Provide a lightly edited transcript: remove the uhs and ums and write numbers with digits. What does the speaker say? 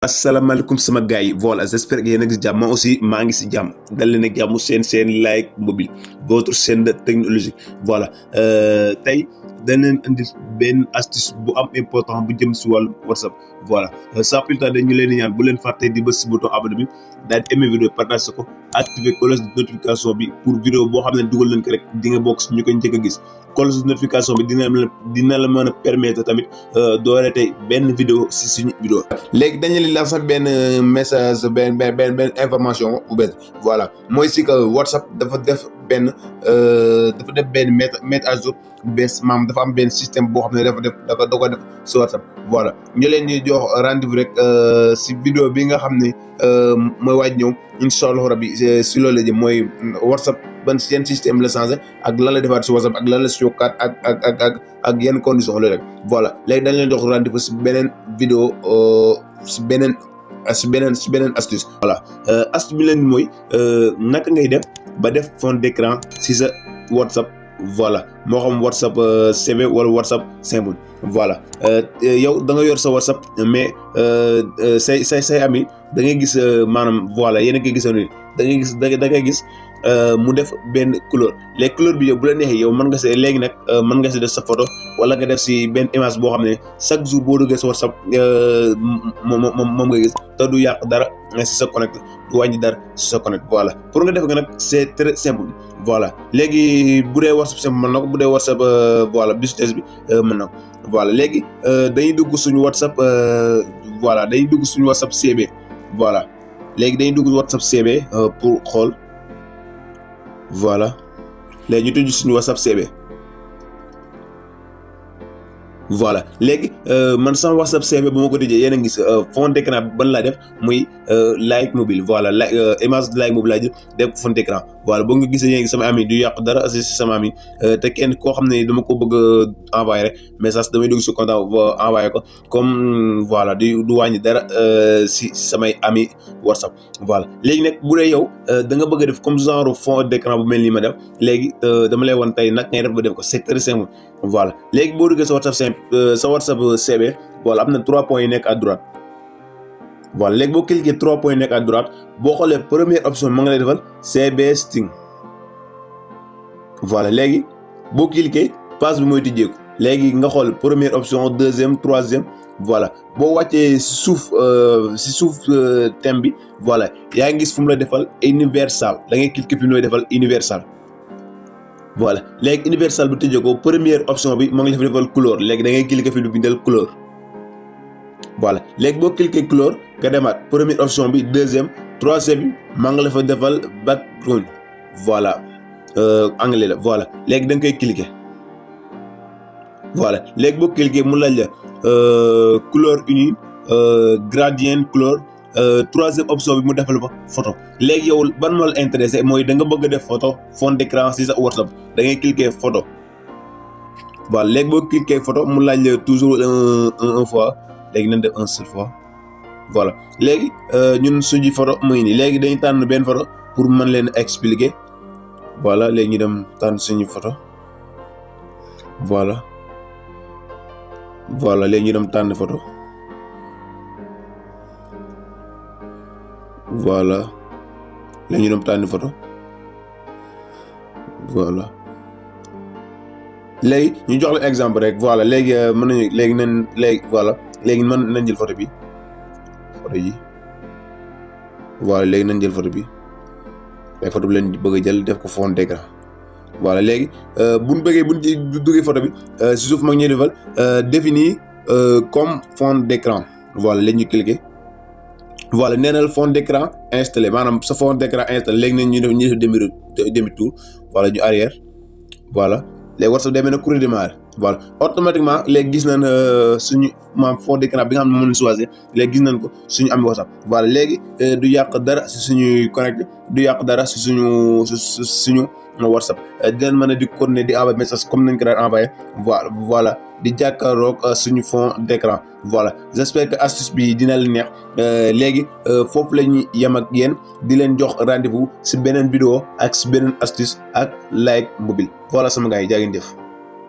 asalaamaaleykum sama gars yi voilà j'espère que yéen a ngi si jàmm moi aussi maa ngi si jàmm dal leen ak jàmm seen Like Mobile votre chaîne de technologie voilà tey dañ leen indi benn astuce bu am important bu jëm si wàllu WhatsApp voilà sans plus tarder ñu leen di ñaan bu leen fàtte di bës si bouton abonné bi daal di aimer vidéo partage ko activer cloche de notification bi pour vidéo boo xam ne dugal leen ko rek di nga bokk si ñu koy njëkk a gis cloche de notification bi dina la mën a permettre tamit doole tey benn vidéo si suñu vidéo léegi dañu leen lancer benn message benn information bu bees voilà mooy si que WhatsApp dafa def benn mettre à jour bu bees maam dafa am benn système boo xam ne dafa doog def si WhatsApp voilà ñu leen di jox rendez-vous rek si vidéo bi nga xam ne mooy waaj ñëw incha allah rabi si loolu la jëm mooy WhatsApp ban seen système la changé ak lan la defaat si WhatsApp ak lan la si yokkaat ak yenn condition la rek voilà léegi dañ leen jox rendez-vous si beneen vidéo si beneen astuce voilà astuce bi leen mooy naka ngay def ba def fond d'écran si sa WhatsApp voilà moo xam WhatsApp CV wala WhatsApp simple voilà yow da nga yor sa WhatsApp mais say ami da ngay gis maanaam voilà yéen a ngi gisoon ni da ngay gis mu def benn couleur les couleurs bi yow bu la neexee yow mën nga see léegi nag mën nga si def sa photo wala nga def si benn image boo xam ne chaque jour boo duggee sa WhatsApp moom nga gis te du yàq dara si sa connect du wàññi dara si sa connect voilà pour nga def nga nag c'est très simple voilà léegi bu dee WhatsApp simple mën na ko bu dee WhatsApp voilà business bi mën na ko voilà léegi dañuy dugg suñu WhatsApp voilà dañuy dugg suñu WhatsApp CB voilà léegi dañuy dugg WhatsApp CB pour xool voilà léegi ñu tëj suñu WhatsApp CB voilà léegi man sama WhatsApp CB bu ma ko tëjee yéen a ngi gis fond d'écran bi ban laa def muy Like Mobile voilà image Like Mobile laa jël def fond d'écran voilà boo nga gisee yéen ngi sama ami du yàq dara si sama ami te kenn koo xam ne dama ko bëgg a envoyé rek message damay dugg si compte envoyé ko comme voilà du wàññi dara si samay ami WhatsApp voilà léegi nag bu dee yow da nga bëgg a def comme genre fond d'écran bu mel nii ma def léegi dama lay wan tey nag ngay def ba def ko c'est très simple voilà léegi boo duggee sa WhatsApp CB voilà am na 3 points yi nekk à droite voilà léegi boo cliquer 3 points yi nekk à droite boo xoolee première option ma nga lay defal CB Sting voilà léegi boo cliquer page bi mooy tijjeeku léegi nga xool première option deuxième troisième voilà boo wàccee si suuf thème bi voilà yaa ngi gis fu mu la defal universal da ngay cliquer fi mu lay defal universal voilà léegi universal bu tëjee ko première option bi moo ngi la fi defal couleur léegi da ngay cliquer fi lu bindal couleur voilà léegi boo cliquer couleur nga demaat première option bi deuxième troisième bi maa ngi la fa defal background voilà anglais la voilà léegi da nga koy cliquer voilà léegi boo cliquer mu laaj la couleur unie gradient couleur troisième option bi mu defal fa photo léegi yow ban moo la intéressé mooy da nga bëgg a def photo fond d'écran si sa WhatsApp da ngay cliquer photo voilà léegi boo cliquer photo mu laaj la toujours un fois léegi nañ def un seule fois voilà léegi ñun suñu photo muy nii léegi dañuy tànn benn photo pour mën leen expliquer voilà léegi ñu dem tànn suñu photo voilà léegi ñu dem tànn photo voilà léegi ñu dem tànn photo voilà léegi ñu jox la exemple rek voilà léegi mën nañu léegi mën nañ jël photo bi voilà léegi nañ jël photo bi mais photo bi leen bëgg a jël def ko fond d'écran voilà léegi buñ duggee photo bi si suuf mag ñuy defal définir comme fond d'écran voilà léegi ñu cliquer voilà nee na la fond d'écran installé maanaam sa fond d'écran installé léegi nañ ñu def demi tour voilà ñu arrière voilà léegi WhatsApp day mel ne kuréel démarré voilà automatiquement léegi gis nañ suñu maam fond d'écran bi nga xam ne moom lañ choisir léegi gis nañ ko suñu am WhatsApp voilà léegi du yàq dara si suñuy connecté du yàq dara si suñu WhatsApp dinañ mën a di continuer di envoyer message comme nañ ko daan envoyer voilà di jàkkaarloog suñu fond d'écran voilà j'espère que astuce bi dina leen neex léegi foofu la ñuy yem ak yéen di leen jox rendez-vous si beneen vidéo ak si beneen astuce ak Like Mobile voilà sama gars yi jaa ngeen jëf